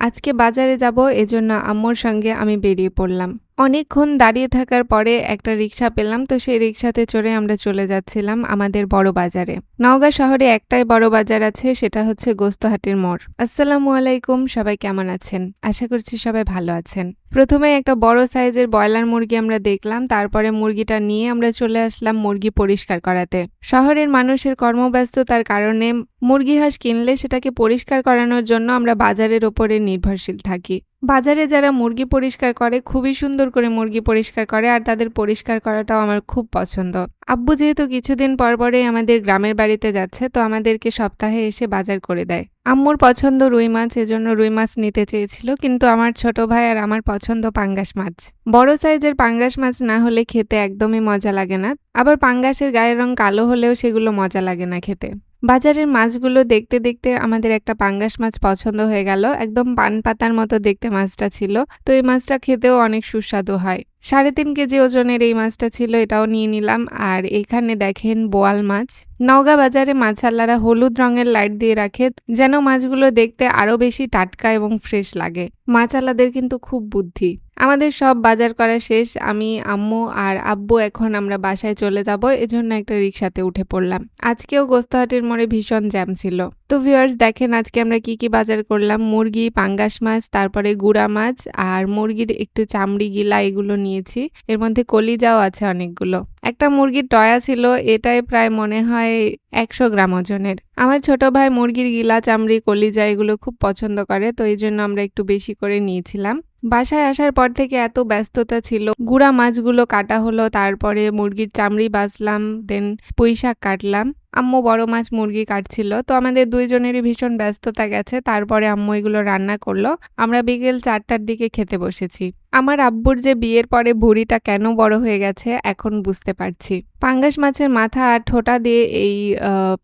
আজকে বাজারে যাব এজন্য আম্মুর সঙ্গে আমি বেরিয়ে পড়লাম। অনেকক্ষণ দাঁড়িয়ে থাকার পরে একটা রিক্সা পেলাম, তো সেই রিক্সাতে চড়ে আমরা চলে যাচ্ছিলাম আমাদের বড় বাজারে। নওগাঁ শহরে একটাই বড় বাজার আছে, সেটা হচ্ছে গোস্তহাটের মোড়। আসসালামু আলাইকুম, সবাই কেমন আছেন? আশা করছি সবাই ভালো আছেন। প্রথমে একটা বড় সাইজের ব্রয়লার মুরগি আমরা দেখলাম, তারপরে মুরগিটা নিয়ে আমরা চলে আসলাম মুরগি পরিষ্কার করাতে। শহরের মানুষের কর্মব্যস্ততার কারণে মুরগি হাঁস কিনলে সেটাকে পরিষ্কার করানোর জন্য আমরা বাজারের ওপরে নির্ভরশীল থাকি। বাজারে যারা মুরগি পরিষ্কার করে খুবই সুন্দর করে মুরগি পরিষ্কার করে, আর তাদের পরিষ্কার করাটাও আমার খুব পছন্দ। আব্বু যেহেতু কিছুদিন পর পরে আমাদের গ্রামের বাড়িতে যাচ্ছে, তো আমাদেরকে সপ্তাহে এসে বাজার করে দেয়। আম্মুর পছন্দ রুই মাছ, এজন্য রুই মাছ নিতে চেয়েছিল, কিন্তু আমার ছোট ভাই আর আমার পছন্দ পাঙ্গাস মাছ। বড় সাইজের পাঙ্গাস মাছ না হলে খেতে একদমই মজা লাগে না, আবার পাঙ্গাসের গায়ের রং কালো হলেও সেগুলো মজা লাগে না খেতে। বাজারের মাছগুলো দেখতে দেখতে আমাদের একটা পাঙ্গাস মাছ পছন্দ হয়ে গেল। একদম পান পাতার মতো দেখতে মাছটা ছিল, তো এই মাছটা খেতেও অনেক সুস্বাদু হয়। 3.5 কেজি ওজনের এই মাছটা ছিল, এটাও নিয়ে নিলাম। আর এখানে দেখেন বোয়াল মাছ। নওগাঁ বাজারে মাছাল্লারা হলুদ রঙের লাইট দিয়ে রাখে, যেন মাছগুলো দেখতে আরো বেশি টাটকা এবং ফ্রেশ লাগে। মাছাল্লাদের কিন্তু খুব বুদ্ধি। আমাদের সব বাজার করা শেষ, আমি আম্মু আর আব্বু এখন আমরা বাসায় চলে যাব, এজন্য একটা রিক্সাতে উঠে পড়লাম। আজকেও গোস্তহাটের মোড়ে ভীষণ জ্যাম ছিল। তো ভিউয়ার্স দেখেন আজকে আমরা কি কি বাজার করলাম। মুরগি, পাঙ্গাস মাছ, তারপরে গুড়া মাছ আর মুরগির একটু চামড়ি গিলা এগুলো নিয়েছি। এর মধ্যে কলিজাও আছে অনেকগুলো। একটা মুরগির টয়া ছিল, এটাই প্রায় মনে হয় 100 গ্রাম ওজনের। আমার ছোট ভাই মুরগির গিলা, চামড়ি, কলিজা এগুলো খুব পছন্দ করে, তো এই জন্য আমরা একটু বেশি করে নিয়েছিলাম। বাসায় আসার পর থেকে এত ব্যস্ততা ছিল, গুড়া মাছগুলো কাটা হলো, তারপরে মুরগির চামড়ি বাছলাম, দেন পুঁই শাক কাটলাম। আম্মু বড় মাছ মুরগি কাটছিল, তো আমাদের দুইজনেরই ভীষণ ব্যস্ততা গেছে। তারপরে আম্মু এগুলো রান্না করলো। আমরা বিকেল 4টার দিকে খেতে বসেছি। আমার আব্বুর যে বিয়ের পরে ভুঁড়িটা কেন বড় হয়ে গেছে এখন বুঝতে পারছি। পাঙ্গাস মাছের মাথা আর ঠোঁটা দিয়ে এই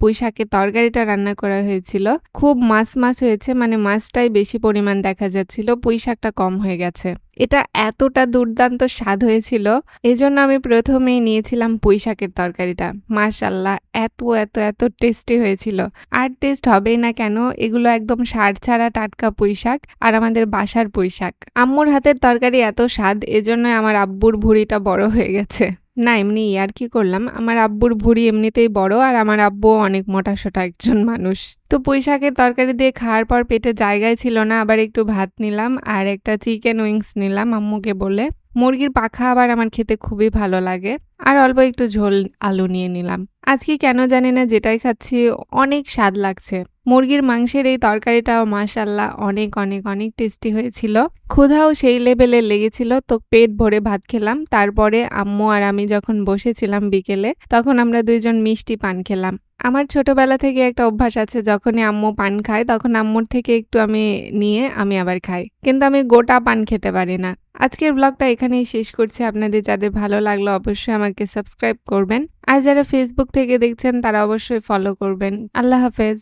পুঁই শাকের তরকারিটা রান্না করা হয়েছিল। খুব মাছ মাছ হয়েছে, মানে মাছটাই বেশি পরিমাণ দেখা যাচ্ছিল, পুঁই শাকটা কম হয়ে গেছে। এটা এতটা দুর্দান্ত স্বাদ হয়েছিল, এজন্য আমি প্রথমেই নিয়েছিলাম পুঁই শাকের তরকারিটা। মাশাআল্লাহ, এত এত এত টেস্টি হয়েছিল। আর টেস্ট হবেই না কেন, এগুলো একদম সার ছাড়া টাটকা পুঁই শাক, আর আমাদের বাসার পুঁই শাক। আম্মুর হাতের তরকারি এত স্বাদ, এজন্য আমার আব্বুর ভুঁড়িটা বড় হয়ে গেছে। না, এমনি আর কি করলাম, আমার আব্বুর ভুঁড়ি এমনিতেই বড়, আর আমার আব্বু অনেক মোটাসোটা একজন মানুষ। তো পুঁই শাকের তরকারি দিয়ে খাওয়ার পর পেটে জায়গায় ছিল না, আবার একটু ভাত নিলাম আর একটা চিকেন উইংস নিলাম আম্মুকে বলে। মুরগির পাখা আবার আমার খেতে খুবই ভালো লাগে, আর অল্প একটু ঝোল আলু নিয়ে নিলাম। আজকে কেন জানি না যেটাই খাচ্ছি অনেক স্বাদ লাগছে। মুরগির মাংসের এই তরকারিটাও মাশাআল্লাহ অনেক অনেক অনেক টেস্টি হয়েছিল। ক্ষুধাও সেই লেভেলে লেগেছিল, তো পেট ভরে ভাত খেলাম। তারপরে আম্মু আর আমি যখন বসেছিলাম বিকেলে, তখন আমরা দুইজন মিষ্টি পান খেলাম। আমার ছোটবেলা থেকে একটা অভ্যাস আছে, যখনই আম্মু পান খায় তখন আম্মুর থেকে একটু আমি নিয়ে আমি আবার খাই, কিন্তু আমি গোটা পান খেতে পারি না। আজকের ব্লগটা এখানেই শেষ করছি। আপনাদের যাদের ভালো লাগলো অবশ্যই আমাকে সাবস্ক্রাইব করবেন, আর যারা ফেসবুক থেকে দেখছেন তারা অবশ্যই ফলো করবেন। আল্লাহ হাফেজ।